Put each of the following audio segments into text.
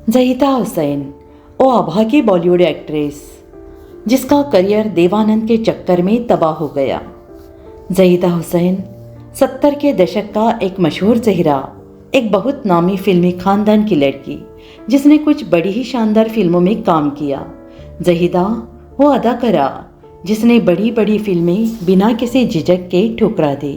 ज़हीदा हुसैन वो अभागी बॉलीवुड एक्ट्रेस जिसका करियर देवानंद के चक्कर में तबाह हो गया। ज़हीदा हुसैन 70 के दशक का एक मशहूर चेहरा, एक बहुत नामी फिल्मी खानदान की लड़की जिसने कुछ बड़ी ही शानदार फिल्मों में काम किया। ज़हीदा वो अदाकारा जिसने बड़ी बड़ी फिल्में बिना किसी झिझक के ठुकरा दी।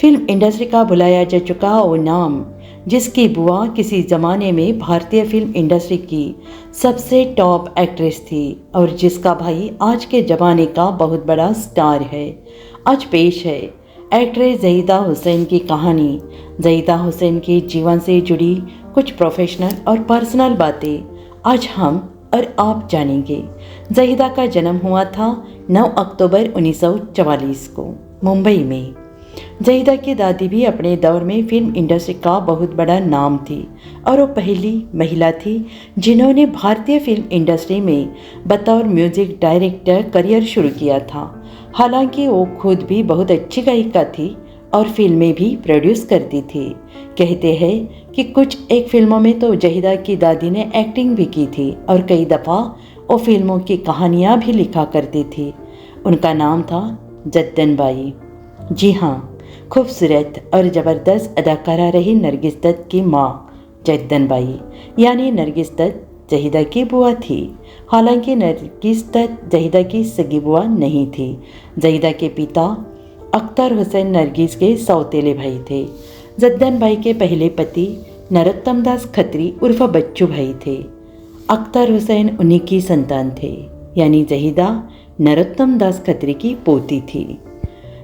फिल्म इंडस्ट्री का भुलाया जा चुका वो नाम जिसकी बुआ किसी ज़माने में भारतीय फिल्म इंडस्ट्री की सबसे टॉप एक्ट्रेस थी और जिसका भाई आज के ज़माने का बहुत बड़ा स्टार है। आज पेश है एक्ट्रेस ज़हीदा हुसैन की कहानी। ज़हीदा हुसैन के जीवन से जुड़ी कुछ प्रोफेशनल और पर्सनल बातें आज हम और आप जानेंगे। ज़हीदा का जन्म हुआ था 9 अक्टूबर 1944 को मुंबई में। ज़हीदा की दादी भी अपने दौर में फिल्म इंडस्ट्री का बहुत बड़ा नाम थी और वो पहली महिला थी जिन्होंने भारतीय फिल्म इंडस्ट्री में बतौर म्यूजिक डायरेक्टर करियर शुरू किया था। हालांकि वो खुद भी बहुत अच्छी गायिका थी और फिल्में भी प्रोड्यूस करती थी। कहते हैं कि कुछ एक फिल्मों में तो ज़हीदा की दादी ने एक्टिंग भी की थी और कई दफ़ा वो फिल्मों की कहानियाँ भी लिखा करती थी। उनका नाम था जद्दन बाई। जी हाँ, खूबसूरत और ज़बरदस्त अदाकारा रही नरगिस दत्त की माँ जद्दन बाई यानी नरगिस दत्त ज़हीदा की बुआ थी। हालांकि नरगिस दत्त ज़हीदा की सगी बुआ नहीं थी। ज़हीदा के पिता अख्तर हुसैन नरगिस के सौतेले भाई थे। जद्दन बाई के पहले पति नरोत्तम दास खत्री उर्फ बच्चू भाई थे। अख्तर हुसैन उन्हीं की संतान थे यानी ज़हीदा नरोत्तम दास खत्री की पोती थी।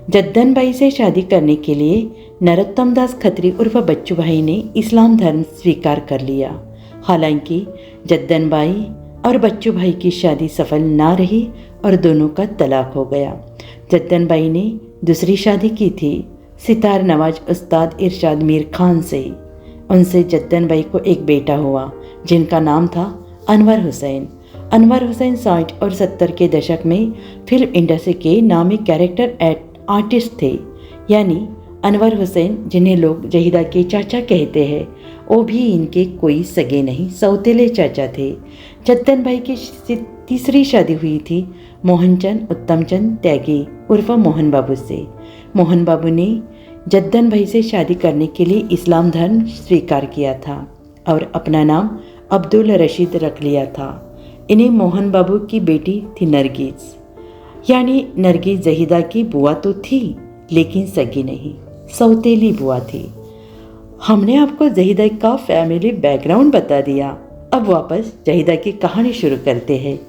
जद्दन बाई से शादी करने के लिए नरोत्तम दास खत्री उर्फ बच्चू भाई ने इस्लाम धर्म स्वीकार कर लिया। हालांकि जद्दन बाई और बच्चू भाई की शादी सफल ना रही और दोनों का तलाक हो गया। जद्दन बाई ने दूसरी शादी की थी सितार नवाज उस्ताद इरशाद मीर खान से। उनसे जद्दन बाई को एक बेटा हुआ जिनका नाम था अनवर हुसैन। अनवर हुसैन 60 और 70 के दशक में फिल्म इंडस्ट्री के नामी कैरेक्टर आर्टिस्ट थे। यानी अनवर हुसैन जिन्हें लोग ज़हीदा के चाचा कहते हैं, वो भी इनके कोई सगे नहीं, सौतेले चाचा थे। जद्दन भाई की तीसरी शादी हुई थी मोहनचंद उत्तमचंद त्यागी उर्फ मोहन बाबू से। मोहन बाबू ने जद्दन भाई से शादी करने के लिए इस्लाम धर्म स्वीकार किया था और अपना नाम अब्दुल रशीद रख लिया था। इन्हें मोहन बाबू की बेटी थी नरगिस, यानी नरगिस ज़हीदा की बुआ तो थी लेकिन सगी नहीं, सौतेली बुआ थी। हमने आपको ज़हीदा का फैमिली बैकग्राउंड बता दिया। अब वापस ज़हीदा की कहानी शुरू करते हैं।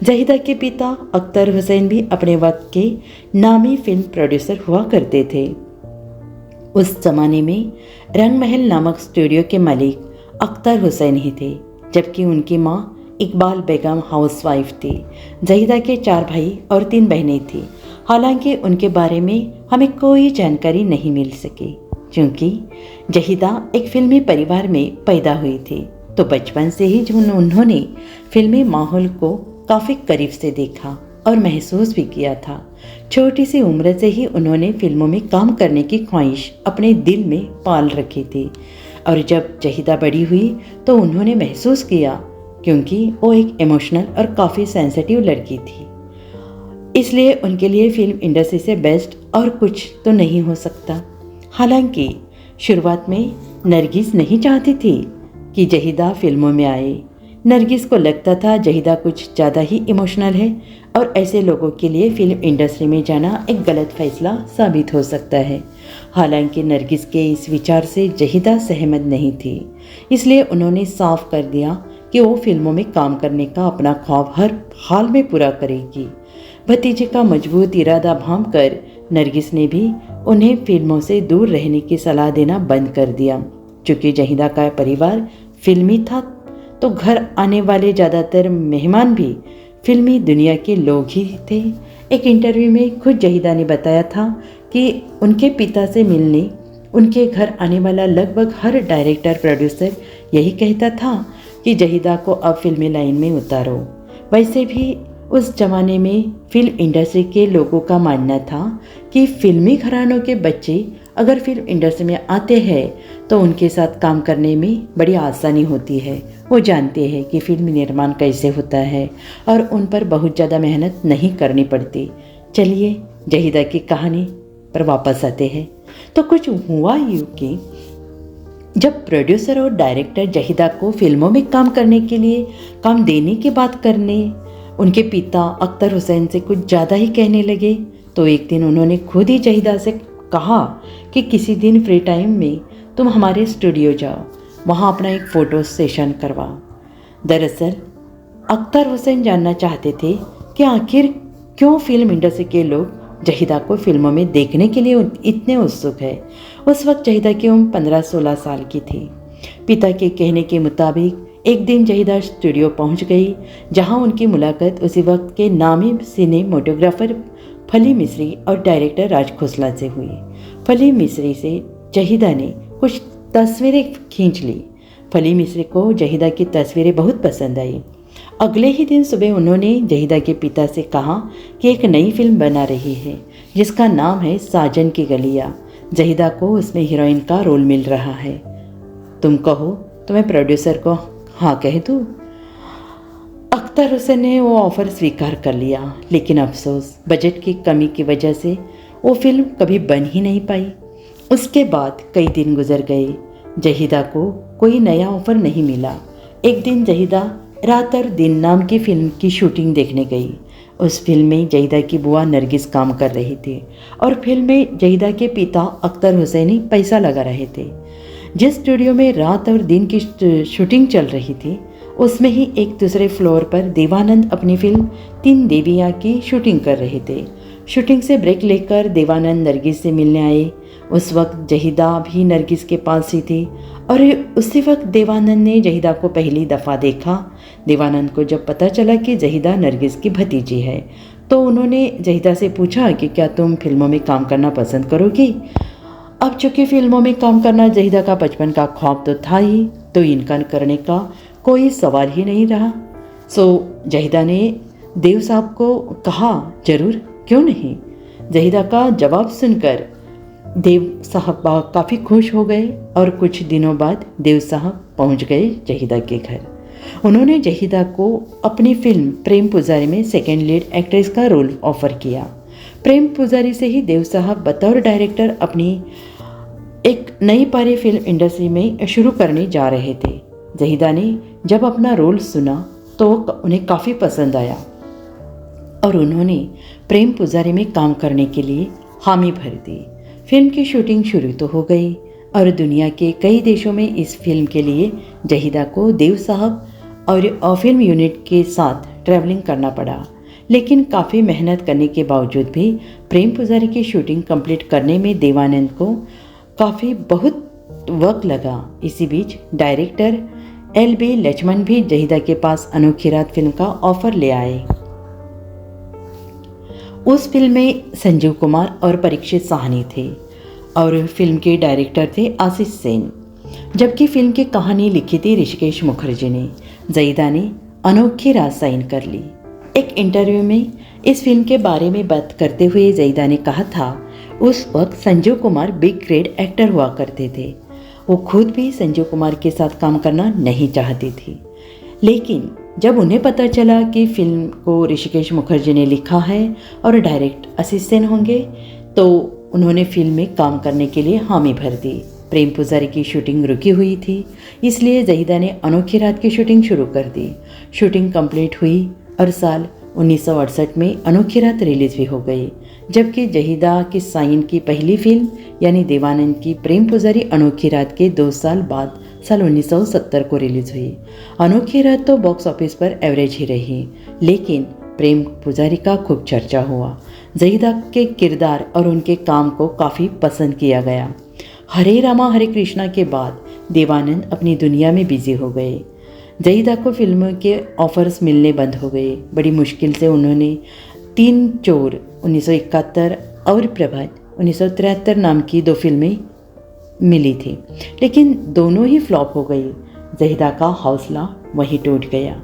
ज़हीदा के पिता अख्तर हुसैन भी अपने वक्त के नामी फिल्म प्रोड्यूसर हुआ करते थे। उस जमाने में रंग महल नामक स्टूडियो के मालिक अख्तर हुसैन ही थे, जबकि उनकी माँ इकबाल बेगम हाउसवाइफ थी। ज़हीदा के 4 भाई और 3 बहनें थीं। हालांकि उनके बारे में हमें कोई जानकारी नहीं मिल सकी क्योंकि ज़हीदा एक फिल्मी परिवार में पैदा हुई थी, तो बचपन से ही उन्होंने फिल्मी माहौल को काफ़ी करीब से देखा और महसूस भी किया था। छोटी सी उम्र से ही उन्होंने फिल्मों में काम करने की ख्वाहिश अपने दिल में पाल रखी थी और जब ज़हीदा बड़ी हुई तो उन्होंने महसूस किया क्योंकि वो एक इमोशनल और काफ़ी सेंसिटिव लड़की थी, इसलिए उनके लिए फिल्म इंडस्ट्री से बेस्ट और कुछ तो नहीं हो सकता। हालांकि शुरुआत में नरगिस नहीं चाहती थी कि ज़हीदा फिल्मों में आए। नरगिस को लगता था ज़हीदा कुछ ज़्यादा ही इमोशनल है और ऐसे लोगों के लिए फिल्म इंडस्ट्री में जाना एक गलत फैसला साबित हो सकता है। हालांकि नरगिस के इस विचार से ज़हीदा सहमत नहीं थी, इसलिए उन्होंने साफ कर दिया कि वो फिल्मों में काम करने का अपना ख्वाब हर हाल में पूरा करेगी। भतीजे का मजबूत इरादा भांप कर नरगिस ने भी उन्हें फिल्मों से दूर रहने की सलाह देना बंद कर दिया। चूँकि ज़हीदा का परिवार फिल्मी था तो घर आने वाले ज़्यादातर मेहमान भी फिल्मी दुनिया के लोग ही थे। एक इंटरव्यू में खुद ज़हीदा ने बताया था कि उनके पिता से मिलने उनके घर आने वाला लगभग हर डायरेक्टर प्रोड्यूसर यही कहता था कि ज़हीदा को अब फिल्मी लाइन में उतारो। वैसे भी उस जमाने में फिल्म इंडस्ट्री के लोगों का मानना था कि फिल्मी घरानों के बच्चे अगर फिल्म इंडस्ट्री में आते हैं तो उनके साथ काम करने में बड़ी आसानी होती है, वो जानते हैं कि फिल्म निर्माण कैसे होता है और उन पर बहुत ज़्यादा मेहनत नहीं करनी पड़ती। चलिए जहीदा की कहानी पर वापस आते हैं। तो कुछ हुआ यूँ कि जब प्रोड्यूसर और डायरेक्टर जहीदा को फिल्मों में काम करने के लिए काम देने की बात करने उनके पिता अख्तर हुसैन से कुछ ज़्यादा ही कहने लगे, तो एक दिन उन्होंने खुद ही जहीदा से कहा कि किसी दिन फ्री टाइम में तुम हमारे स्टूडियो जाओ, वहाँ अपना एक फ़ोटो सेशन करवाओ। दरअसल अख्तर हुसैन जानना चाहते थे कि आखिर क्यों फिल्म इंडस्ट्री के लोग जहीदा को फिल्मों में देखने के लिए इतने उत्सुक है। उस वक्त जहीदा की उम्र 15-16 साल की थी। पिता के कहने के मुताबिक एक दिन जहीदा स्टूडियो पहुंच गई, जहां उनकी मुलाकात उसी वक्त के नामी सिनेमेटोग्राफर फली मिस्री और डायरेक्टर राज खोसला से हुई। फली मिस्री से जहीदा ने कुछ तस्वीरें खींच ली। फली मिस्री को जहीदा की तस्वीरें बहुत पसंद आई। अगले ही दिन सुबह उन्होंने जहीदा के पिता से कहा कि एक नई फिल्म बना रही है जिसका नाम है साजन की गलियाँ। जहीदा को उसमें हीरोइन का रोल मिल रहा है, तुम कहो तो मैं प्रोड्यूसर को हाँ कह दूँ। अख्तर हुसैन ने वो ऑफ़र स्वीकार कर लिया, लेकिन अफसोस बजट की कमी की वजह से वो फिल्म कभी बन ही नहीं पाई। उसके बाद कई दिन गुजर गए, जहीदा को कोई नया ऑफ़र नहीं मिला। एक दिन जहीदा रात और दिन नाम की फिल्म की शूटिंग देखने गई। उस फिल्म में जहीदा की बुआ नरगिस काम कर रही थी और फिल्म में जहीदा के पिता अख्तर हुसैनी पैसा लगा रहे थे। जिस स्टूडियो में रात और दिन की शूटिंग चल रही थी उसमें ही एक दूसरे फ्लोर पर देवानंद अपनी फिल्म 3 देवियाँ की शूटिंग कर रहे थे। शूटिंग से ब्रेक लेकर देवानंद नरगिस से मिलने आए। उस वक्त जहीदा भी नरगिस के पास ही थी और उसी वक्त देवानंद ने जहीदा को पहली दफ़ा देखा। देवानंद को जब पता चला कि जहीदा नरगिस की भतीजी है तो उन्होंने जहीदा से पूछा कि क्या तुम फिल्मों में काम करना पसंद करोगी। अब चूँकि फिल्मों में काम करना जहीदा का बचपन का ख्वाब तो था ही, तो इनकार करने का कोई सवाल ही नहीं रहा। जहीदा ने देव साहब को कहा ज़रूर, क्यों नहीं। जहीदा का जवाब सुनकर देव साहब काफ़ी खुश हो गए और कुछ दिनों बाद देव साहब पहुंच गए जहीदा के घर। उन्होंने जहीदा को अपनी फिल्म प्रेम पुजारी में सेकेंड लीड एक्ट्रेस का रोल ऑफर किया। प्रेम पुजारी से ही देव साहब बतौर डायरेक्टर अपनी एक नई पारी फिल्म इंडस्ट्री में शुरू करने जा रहे थे। जहीदा ने जब अपना रोल सुना तो उन्हें काफ़ी पसंद आया और उन्होंने प्रेम पुजारी में काम करने के लिए हामी भर दी। फिल्म की शूटिंग शुरू तो हो गई और दुनिया के कई देशों में इस फिल्म के लिए जहीदा को देव साहब और फिल्म यूनिट के साथ ट्रैवलिंग करना पड़ा। लेकिन काफ़ी मेहनत करने के बावजूद भी प्रेम पुजारी की शूटिंग कंप्लीट करने में देवानंद को काफ़ी बहुत वक्त लगा। इसी बीच डायरेक्टर LB लक्ष्मण भी जहीदा के पास अनोखी रात फिल्म का ऑफर ले आए। उस फिल्म में संजीव कुमार और परीक्षित साहनी थे और फिल्म के डायरेक्टर थे आशीष सेन, जबकि फिल्म की कहानी लिखी थी ऋषिकेश मुखर्जी ने। जहीदा ने अनोखी रात साइन कर ली। एक इंटरव्यू में इस फिल्म के बारे में बात करते हुए जहीदा ने कहा था, उस वक्त Sanjeev Kumar big grade actor हुआ करते थे। वो खुद भी संजीव कुमार के साथ काम करना नहीं चाहती थी, लेकिन जब उन्हें पता चला कि फिल्म को ऋषिकेश मुखर्जी ने लिखा है और डायरेक्ट आशीष सेन होंगे तो उन्होंने फिल्म में काम करने के लिए हामी भर दी। प्रेम पुजारी की शूटिंग रुकी हुई थी, इसलिए जहीदा ने अनोखी रात की शूटिंग शुरू कर दी। शूटिंग कंप्लीट हुई और साल 1968 में अनोखी रात रिलीज भी हो गई, जबकि जहीदा की साइन की पहली फिल्म यानी देवानंद की प्रेम पुजारी अनोखी रात के 2 साल बाद साल 1970 को रिलीज हुई। अनोखी रात तो बॉक्स ऑफिस पर एवरेज ही रही, लेकिन प्रेम पुजारी का खूब चर्चा हुआ। जहीदा के किरदार और उनके काम को काफ़ी पसंद किया गया। हरे रामा हरे कृष्णा के बाद देवानंद अपनी दुनिया में बिजी हो गए। जहीदा को फिल्मों के ऑफर्स मिलने बंद हो गए। बड़ी मुश्किल से उन्होंने 3 चोर 1971 और प्रभात 1973 नाम की 2 फिल्में मिली थी, लेकिन दोनों ही फ्लॉप हो गई। जहीदा का हौसला वहीं टूट गया।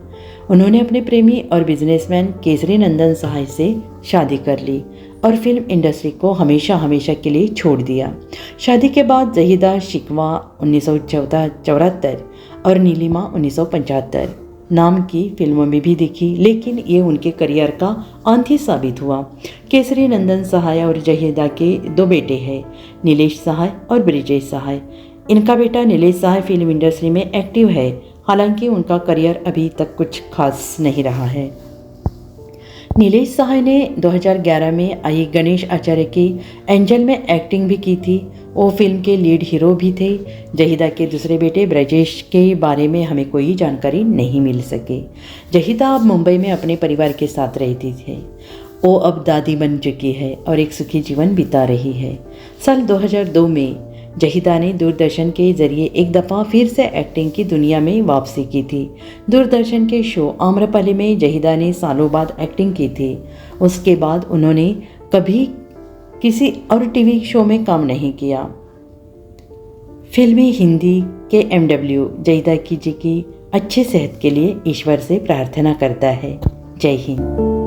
उन्होंने अपने प्रेमी और बिजनेसमैन केसरी नंदन सहाय से शादी कर ली और फिल्म इंडस्ट्री को हमेशा हमेशा के लिए छोड़ दिया। शादी के बाद जहीदा शिकवा 1974 और नीलिमा 1975 नाम की फिल्मों में भी दिखी, लेकिन ये उनके करियर का अंत ही साबित हुआ। केसरी नंदन सहाय और जहीदा के 2 बेटे हैं, नीलेश सहाय और ब्रिजेश सहाय। इनका बेटा नीलेश सहाय फिल्म इंडस्ट्री में एक्टिव है, हालांकि उनका करियर अभी तक कुछ खास नहीं रहा है। नीलेश सहाय ने 2011 में आई गणेश आचार्य की एंजल में एक्टिंग भी की थी। वो फिल्म के लीड हीरो भी थे। जहीदा के दूसरे बेटे ब्रजेश के बारे में हमें कोई जानकारी नहीं मिल सके। जहीदा अब मुंबई में अपने परिवार के साथ रहती थी। वो अब दादी बन चुकी है और एक सुखी जीवन बिता रही है। साल 2002 में जहीदा ने दूरदर्शन के जरिए एक दफ़ा फिर से एक्टिंग की दुनिया में वापसी की थी। दूरदर्शन के शो आम्रपाली में जहीदा ने सालों बाद एक्टिंग की थी। उसके बाद उन्होंने कभी किसी और टीवी शो में काम नहीं किया। फिल्मी हिंदी के MW जहीदा जी की अच्छी सेहत के लिए ईश्वर से प्रार्थना करता है। जय हिंद।